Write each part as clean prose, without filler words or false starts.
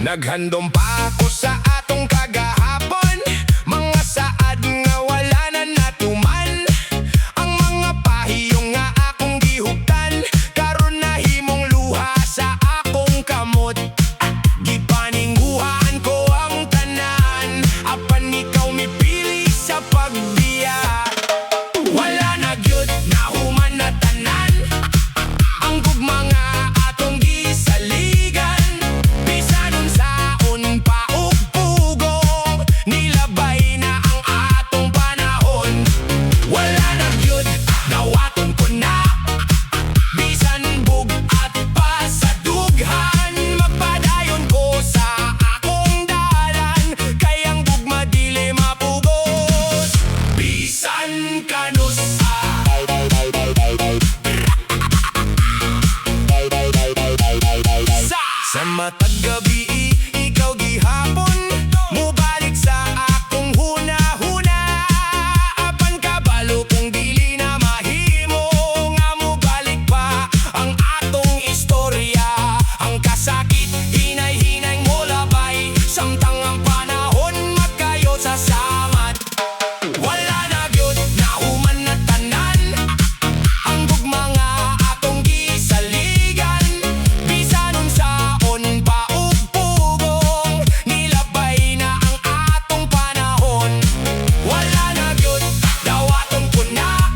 Naghandom pa ako sa atong kagahapon, mga saad nga wala na natuman. Ang mga pahiyong nga akong gihugtan, karon nahimong luha sa akong kamot. Gipaningguhaan ko ang tanan, apan ikaw mipili sa pagbiya. Wala na gyud nahuman na tanan, ang gugma nga atong gisaligan. Bisan unsaon pa ug pugong, nilabay na ang atong panahon. Wala na gyud nawaton ko na, bisan bugat pa sa dughan. Magpadayon ko sa akong dalan, kay ang gugma dili mapugos. Bisan kanus sa matag gabi, ikaw gihapon mubalik sa akong huna-huna. Apan kabalo kung dili na mahimo nga mubalik pa ang atong istorya. Ang kasakit hinay-hinay mo labay, samtang ang panahon magkayo sa samat. Wala na gyud nahuman na tanan, ang gugma nga atong gisaligan. Bisan unsaon pa ug pugong, nilabay na ang atong panahon. Wala na gyud dawaton ko na,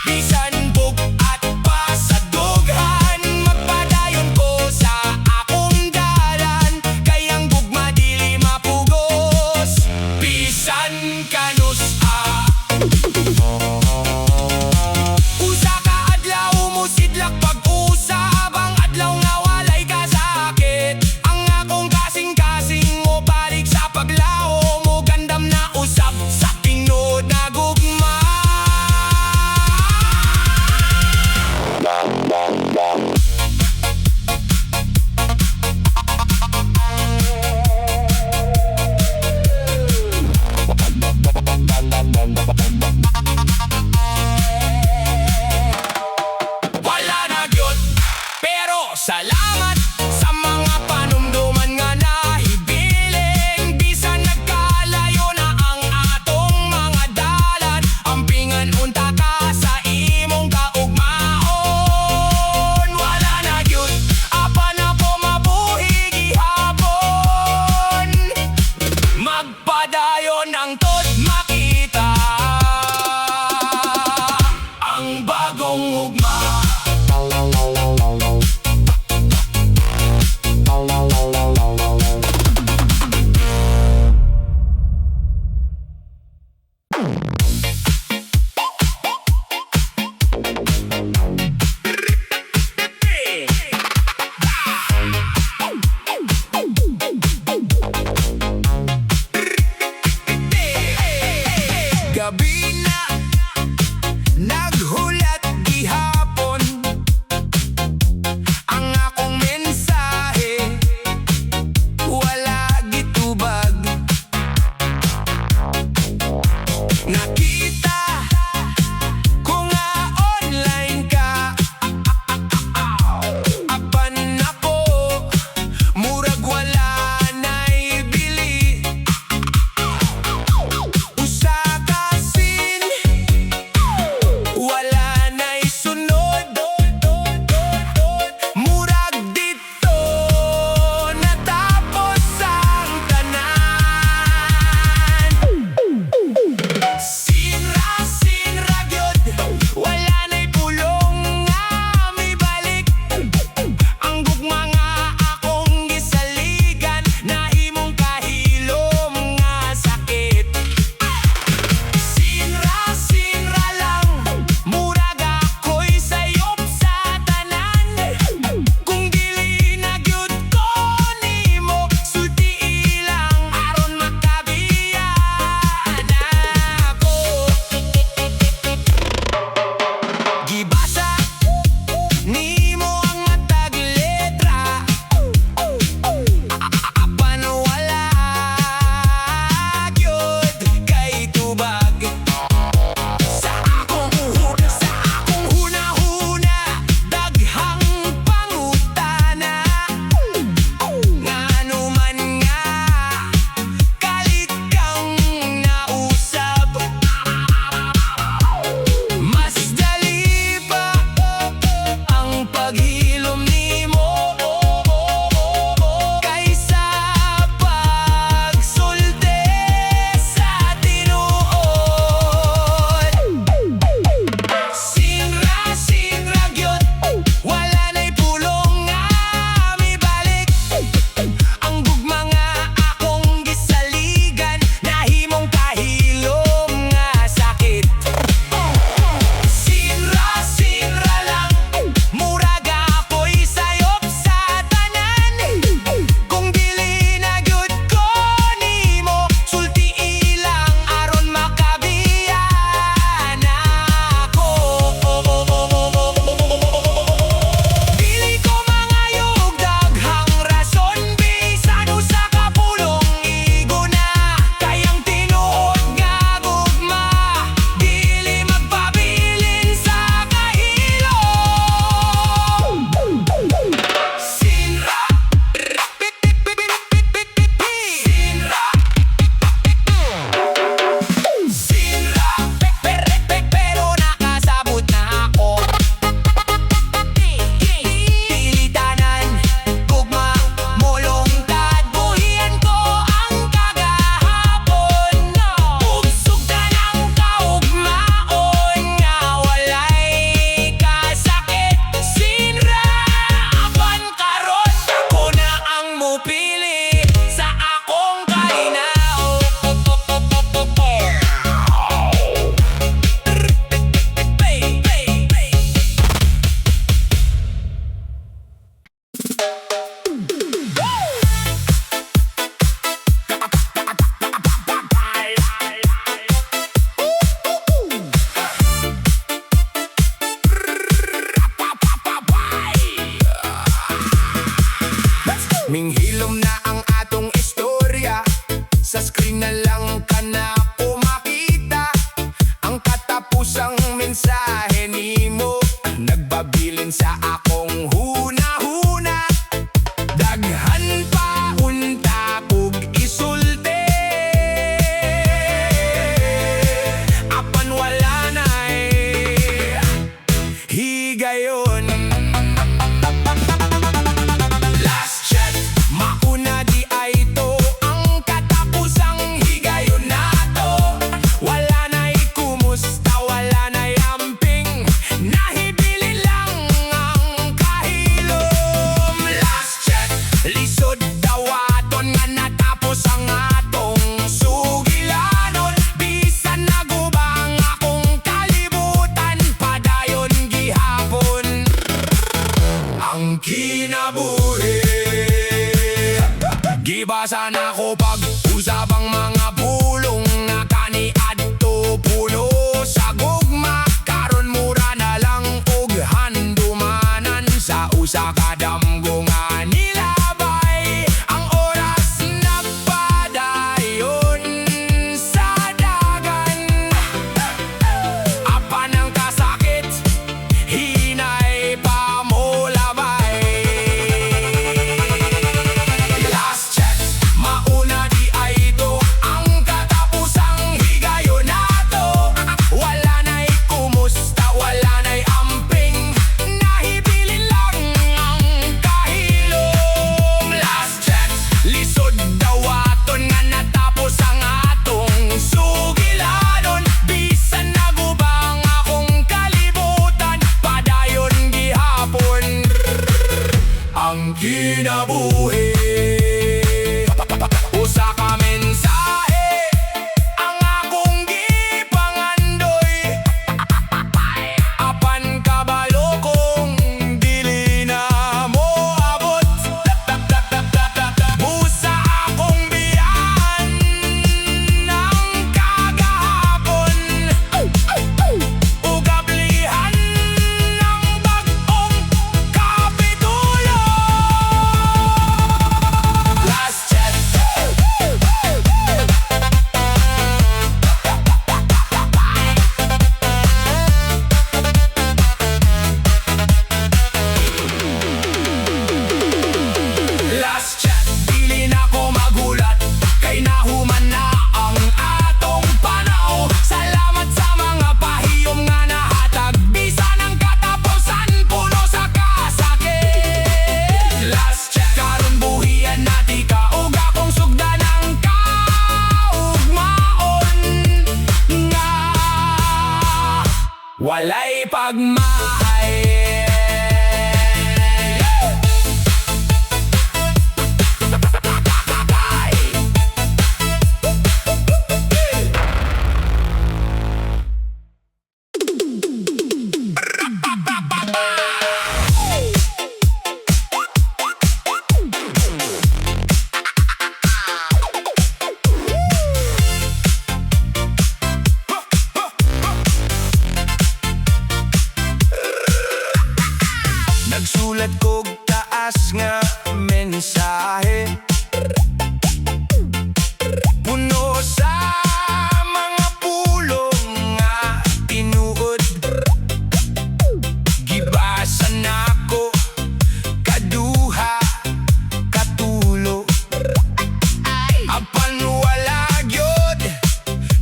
bisan bugat pa sa dughan. Magpadayon ko sa akong dalan, kay ang gugma dili mapugos. Bisan kanus usa ka adlaw musidlak pag-usa, abang adlaw nga walay kasakit. Ang akong kasing-kasing mo balik sa paglaho mo, gandam na usab sa tinod na gugma. Wala na gyud, pero salamat sa mga panumduman nga nahibiling. Bisan nagkalayo na ang atong mga dalan, ampingan unta ka sa imong kaugmaon. Wala na gyud apan ako mabuhi gihapon, magpadayon ang tod makita ang bagong ugma. Minghilom na ang atong istorya, sa screen na lang ka na makita ang katapusang mensahe nimo. Nagbabilin sa akong huna-huna, daghan pa unta kog isulti, apan wala na'y higayon. Last chat, mauna di ay to ang katapusang higayon nato. Wala na'y kumusta, wala na'y amping, nahibili lang ang kahilom. Last chat, lisod dawaton nga natapos ang atong sugilanon. Bisan nagubang akong kalibutan, padayon gihapon ang kinabuhi. Gibasan ako pag-usap ang mga pulong na kaniadto puno sa gugma. Karon mura na lang og handumanan sa usa ka damgo nga nilabay. Ang oras na padayon sa dagan, apan ang kasakit hinay pa mo labay. Last chat, mauna di ay to ang katapusang higayon nato. Wala na'y kumusta, wala na'y amping, nahibili lang ang kahilom. Last chat, lisod dawaton nga natapos ang atong sugilanon. Bisan nagubang akong kalibutan, padayon gihapon ang kinabuhi. Usa ka mensahe ang akong gipangandoy, apan kabalo kong dili na mo abot. Busa akong biyan ng kagahapon, ugablihan ng bag-ong kapitulo. Last chat, last chat, dili na ko magulat, kay nahuman na ang atong panaw. Salamat sa mga pahiyom nga nahatag, bisan ang katapusan puno sa kasakit. Last chat, karon buhian nati ka ug akong sugdan ang kaugmaon nga walay pagmahay. Nagsulat kog taas nga mensahe, puno sa mga pulong nga tinuod. Gibasan ako kaduha katulo, apan wala gyud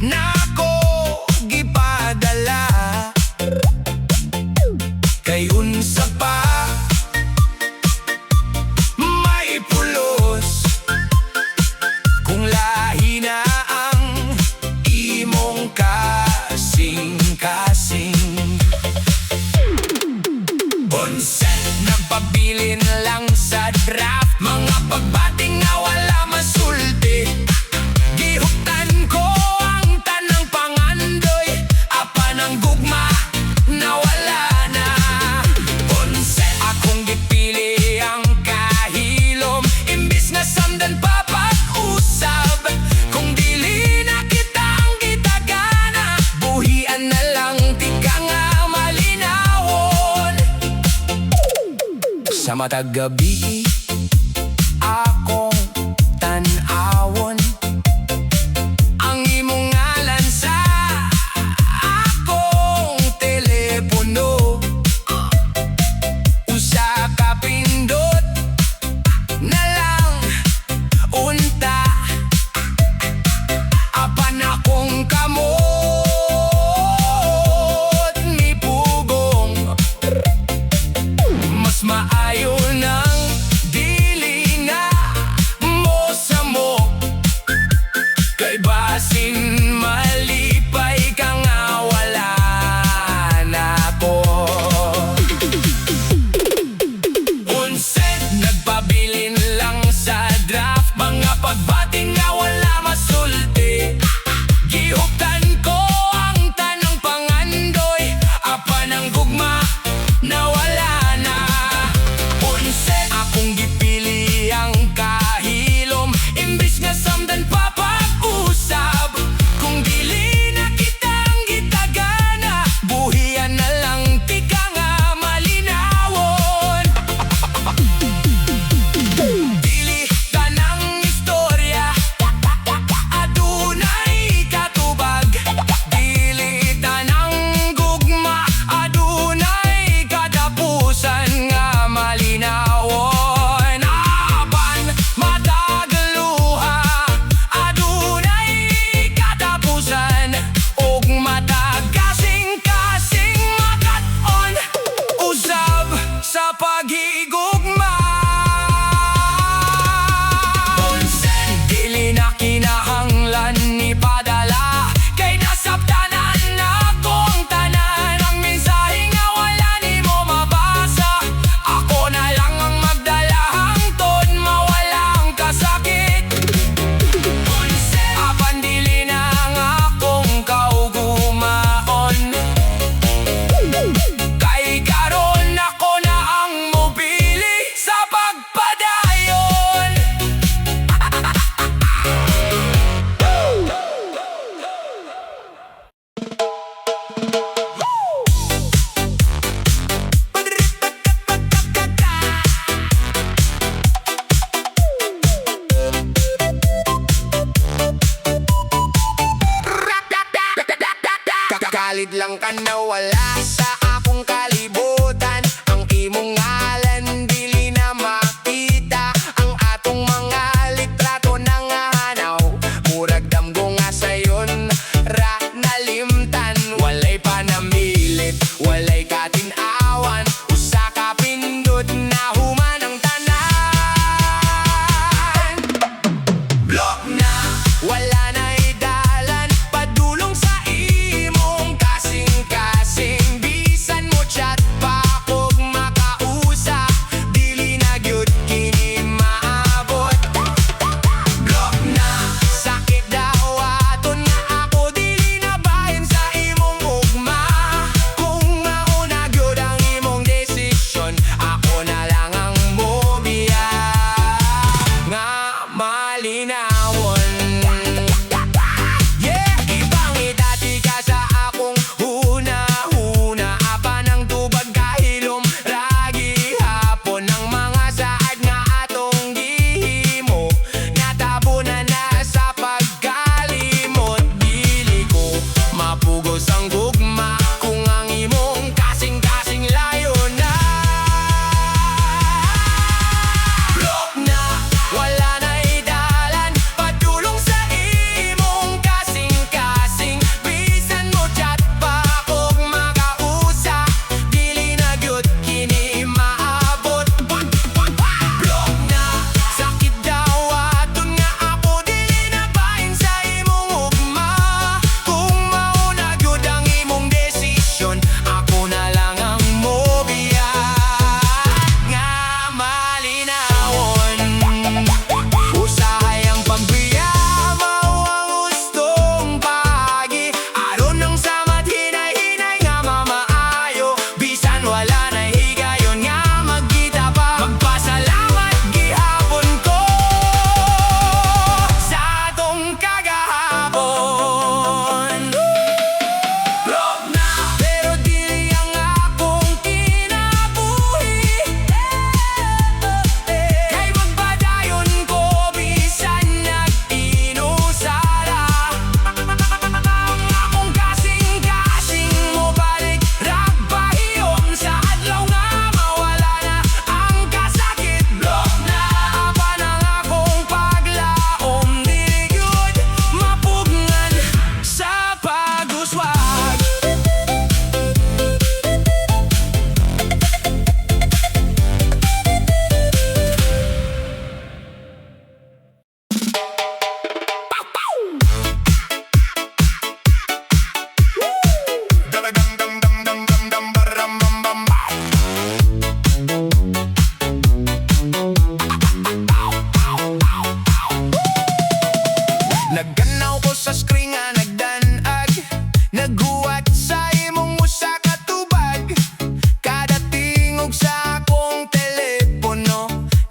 nako gipadala. Kay unsa pa may pulos kung lahi na ang imong kasing-kasing. Onset nagpabilin lang sa draft, mga pagbating nga wala masulti. Gihuptan ko ang tanang pangandoy, apan ang gugma na wala na. Onset akong gipili ang kahilom, imbis na samdan pa pag-usab. Kung dili na kitang gitagana, buhian na lang tika nga malinawon. Sa matag gabi akong tan-awon. Ang imong ngalan sa akong telepono. Usa ka pindot na lang unta, apan akong kamot mipugong. Mas maayo nang dili na mo sa mo, kay basin malipay ka nga wala na ko. Unset nagpabilin lang sa draft, mga pagbating nga wala masulti. Gihuptan ko ang tanang pangandoy, apan ang gugma na wala na. Unset akong gipili ang kahilom, imbis nga samdan pa pag-usab. Kung dili na kitang gitagana, buhian na lang tika nga malinawon. Dili tanang istorya adunay katubag, dili tanang gugma adunay katapusan nga malinawon. Apan matagaluha adunay katapusan, ug matag kasing-kasing makat-on usab sa paghigugma. Dili na kinahanglan ni padala, kay nasabtanan na akong tanan. Ang mensahe nga wala ni mo mabasa, ako na lang ang magdala hangtod mawalang kasakit. Apan dili na nga akong kaugumaon, kay karon ako na ang mobili sa pagpadayon. Kakalid lang ka na wala sa akong kalibutan. Ang imong ngalan dili na makita, ang atong mga litrato nangahanaw. Murag damgo nga sayon ra nalimtan. Walay panamilit, walay katin-awan, usa ka pindot na human ang tanan. Block na, wala na idalan, padulong sa imong kasing-kasing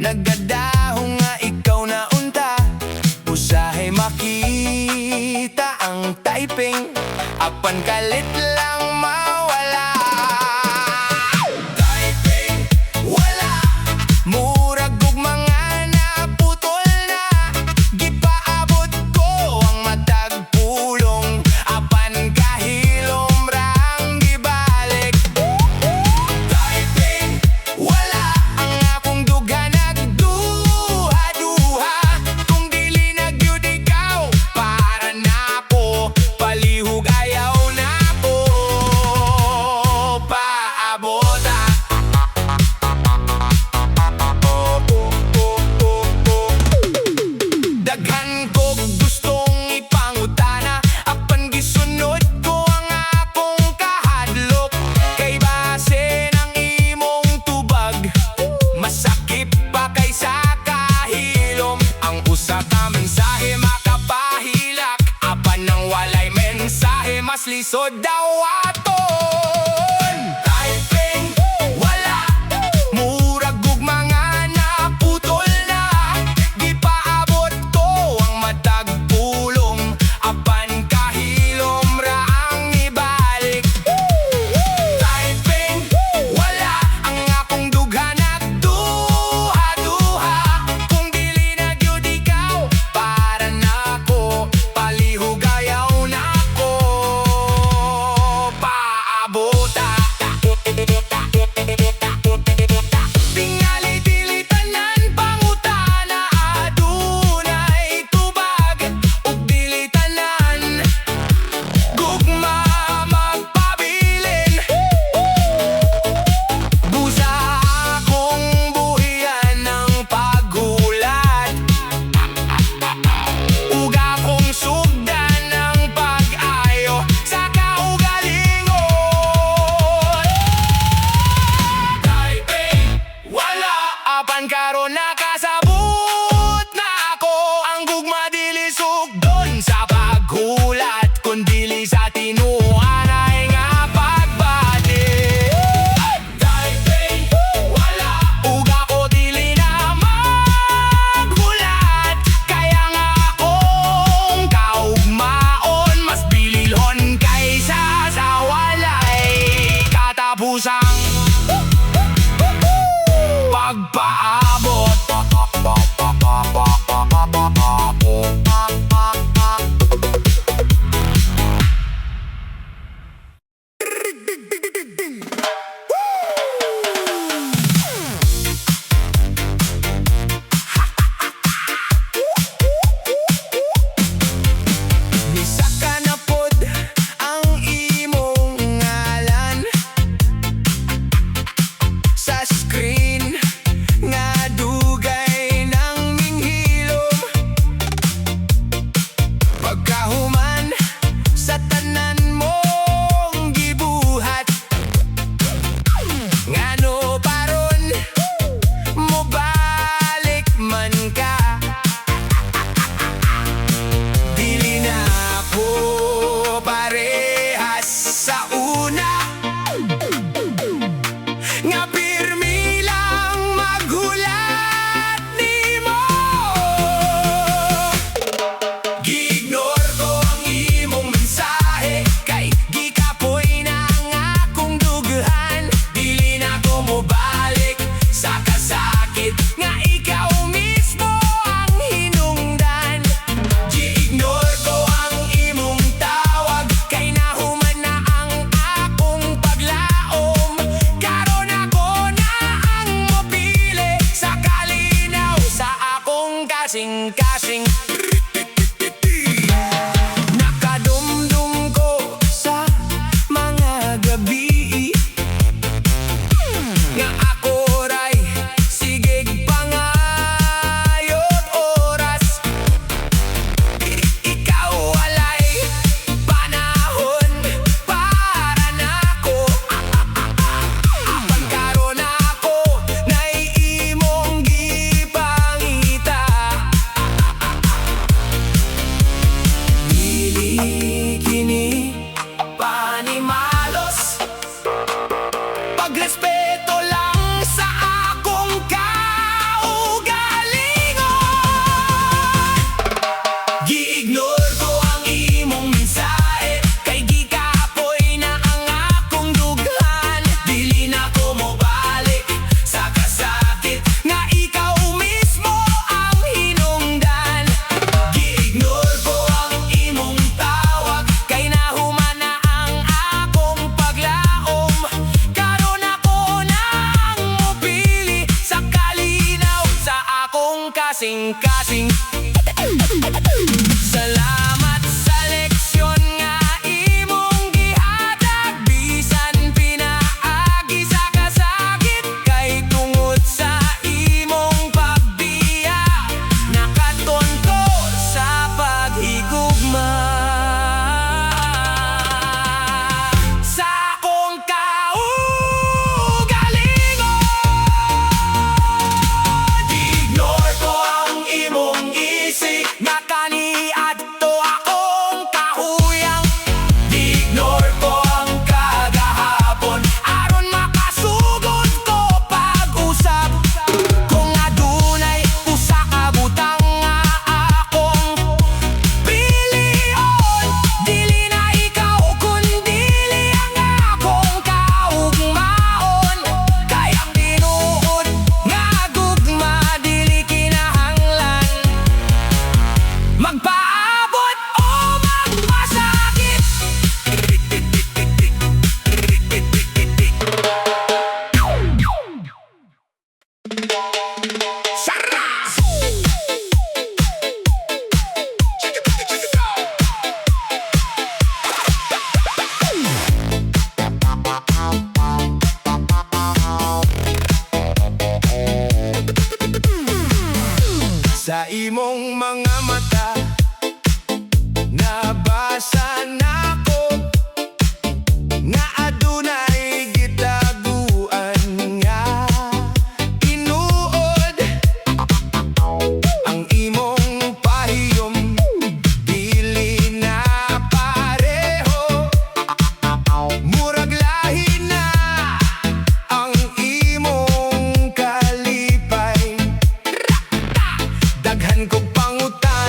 Nagadahong nga ikaw na unta, usahay makita ang typing, apan kalit lang mawala. Typing, wala, murag og mga naputol na, gipaabot ko ang matag pulong, apan kahilom rang gibalik. Typing, wala, ang akong dugha nagduha-duha, kung dili nagyud ikaw para nako, palihog ayaw nako paabota. Daghan kog gustong ipangutana, apan gisunod ko ang akong kahadlok, kay base ng imong tubag masakit pa kaysa kahilom. Ang usa ka mensahe makapahilak, apan nang walay mensahe mas lisod daw aton. Typing, wala, murag og mga naputol na, gipaabot ko ang matag pulong, apan kahilom ra ang ibalik. Typing, wala, ang akong dugha nagduha-duha, kung dili nagyud ikaw para nako, palihog ayaw nako paabota. Tingali dili tanan pangutana adunay tubag, ug dili tanan gugma magpabilin. Busa akong buhian ng paghulat, ug akong sugdan ng pag-ayo sa kaugalingon. Typing, wala, apan karon nakasabot na ako, ang gugma dili sugdon sa paghulat, kun dili sa tinuanay nga pagbati. Typing, wala, ug ako dili na maghulat, kaya nga akong kaugmaon mas bililhon kaysa sa walay katapusang pagpaabot. Nisaka na pod ang imong ngalan sa screen nga dugay ng minghilom, pagkahuman sa tanan mong gibuhat, ngano paron mobalik man ka, dili na ako parehas sa una, nga pirmi lang maghulat nimo. Gi-ignore ko ang imong mensahe, kay gikapoy na ang akong dughan, dili na ko mobalik sa kasakit nga ikaw mismo ang hinungdan. Gi-ignore ko ang imong tawag, kay nahuman na ang akong paglaom, karon ako na ang mopili sa kalinaw sa akong kasing-kasing. Nakadumdum ko sa mga gabi nga ako ray sigig pangayot oras, ikaw walay panahon para nako, apan karon ako nay imong gipangita. akong kasing-kasing. Salamat sa leksyon nga imong gihatag, bisan pinaagi sa kasakit, kay tungod sa imong pagbiya nakatonto sa paghigugma. Sa akong kaugalingon, ignore ko ang imong isik, nga kaniadto akong kahuyang. Ignore ko ang kagahapon, aron makasugod ko pag-usap. Kung adunay usa ka butang nga akong pilion, dili na ikaw kundi ang akong kaugmaon. Kay ang tinuod nga gugma dili kinahanglan magpaabot o magpasakit. Saras! Sa imong mga mata nabasa nako nga adunay gitaguan nga tinuod. Ang imong pahiyom dili na pareho, murag lahi na ang imong kalipay. Daghan kog pangutan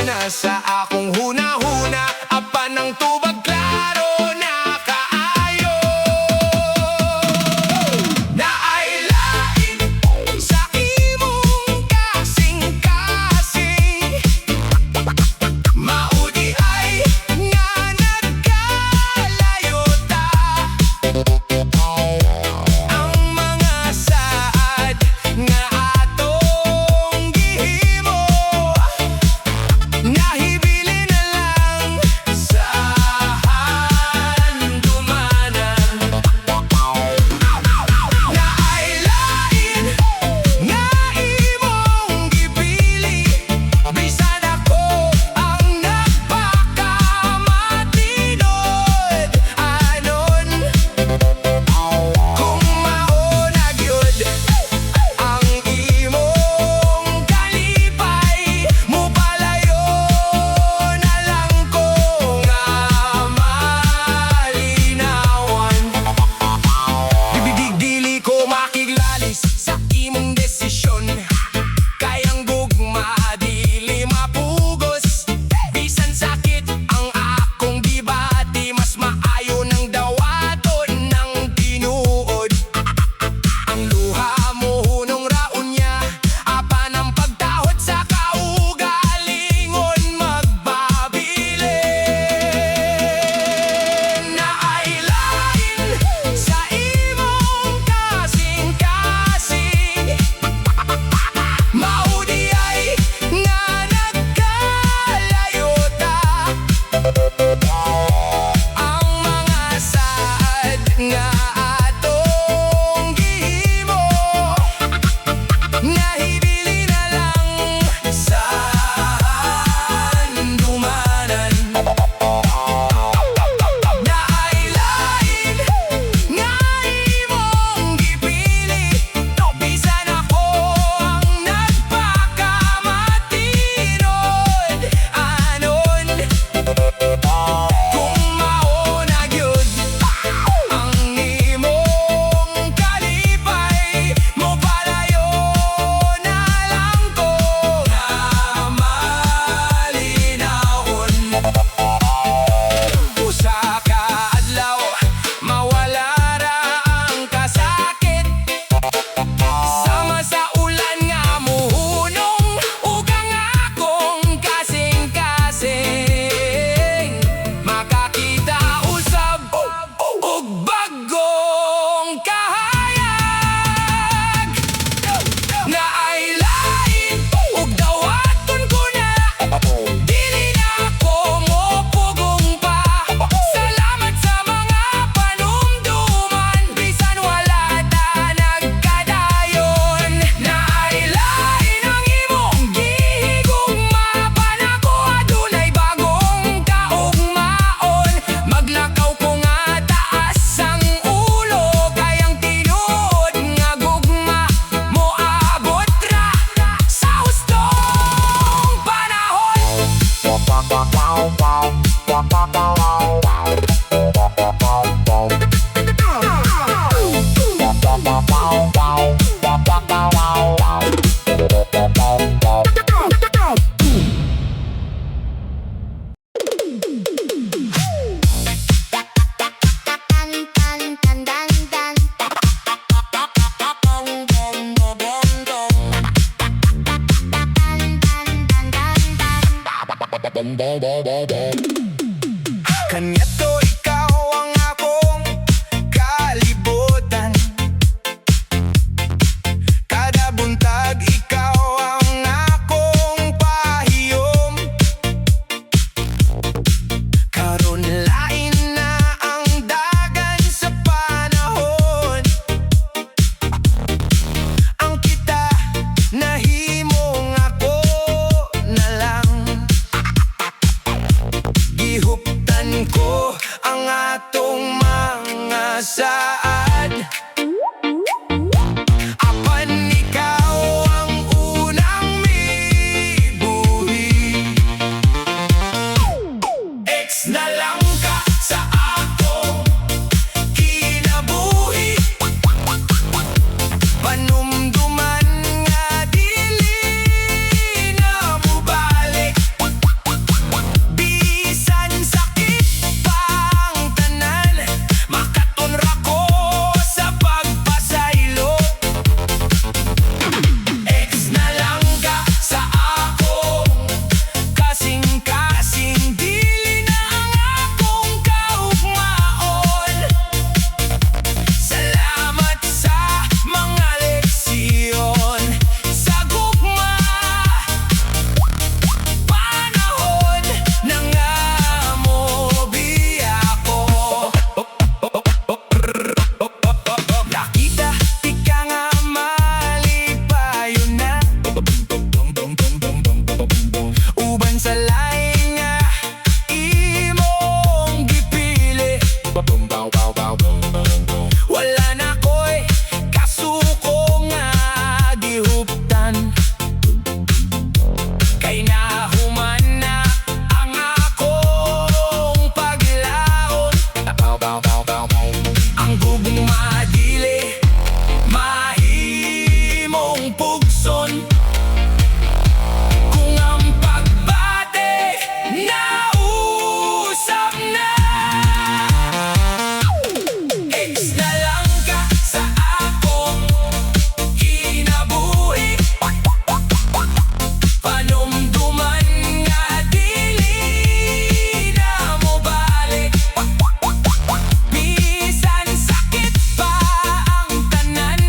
Kanya't ikaw ang akong kalibutan. Kada buntag ikaw ang akong pahiyom. Karon lain na ang dagan sa panahon. Ang kita nahimong ako na lang. Gihuptan ko ang atong mga saad. Apan ikaw ang unang mibuhi. Ex na lang ka sa akong kinabuhi. Panumduman nga dili na mubalik. Bisan sakit pang tanan, makatunra ko sa pagpasaylo. Ex na lang ka sa akong kasing-kasing, dili na ang akong kaugmaon. Salamat sa mga leksyon sa gugma. Panahon na nga mo biya ko. Nakita di ka nga malipayon na. Uban sa laing nga imong gipili. Wala na ko'y kasuko nga gihuptan. Kay nahuman na ang akong paglaon. Ang gubong madili, mahimong pugson. Kung ang pagbate nausap na. Ex na lang ka sa akong kinabuhi. Panumduman nga dili na mo balik. Bisan sakit pa ang tanan,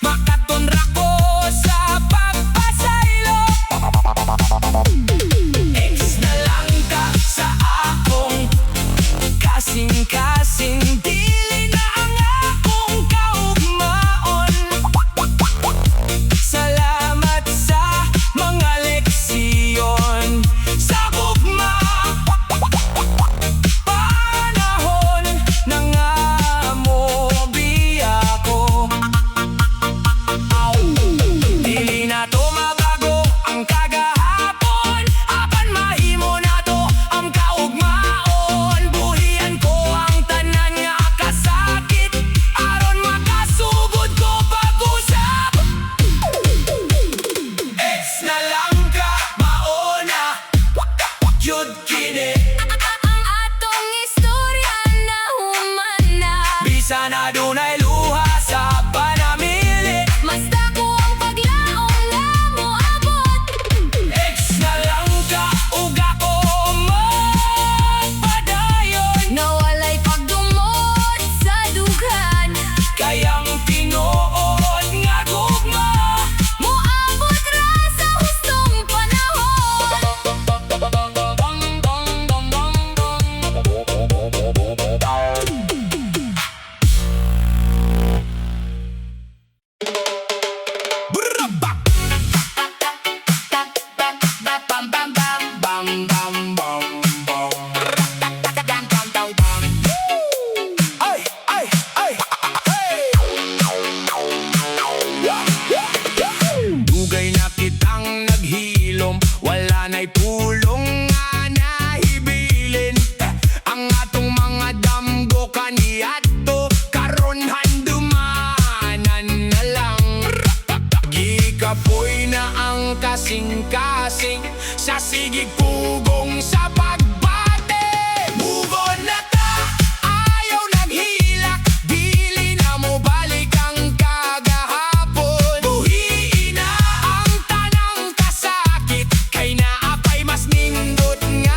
makatunra ko sa pagpasaylo. Ex na lang ka sa akong kasing-kasing, dili na ang akong kaugmaon. Salamat sa mga leksyon sa gugma. Panahon na nga mo biya ko. Dili na to mabago ang kagahapon. Apan mahimo na to ang kaugmaon. Buhian ko ang tanan nga kasakit, aron makasubod ko pag-usap. Ex na lang ka mauna, yun kini. Ang atong istorya na human na. Bisan na dunay luha sa panamili. Mas dako ang paglaong nga moabot. Ex na lang ka ug ako magpadayon. Nawalay pagdumot sa dughan. Kayang tinuod nga gugma. Moabot ra sa hustong panahon. Brabak! Bam bam bam bam bam bam bam. Dam dam dam dam. Ay ay ay. Hey! Dugay na kitang naghilom, wala na'y pulong nga nahibilin. Ang atong mga damgo kaniadto, karon handumanan na lang. Gikapoy na ang kasing-kasing, sa sigig pugong sa pagbate. Move on na ta, ayaw naghilak, dili na mo balik ang kagahapon. Buhiin na ang tanang kasakit, kay naapay mas nindot nga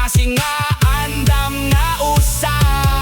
nga singa andam na usab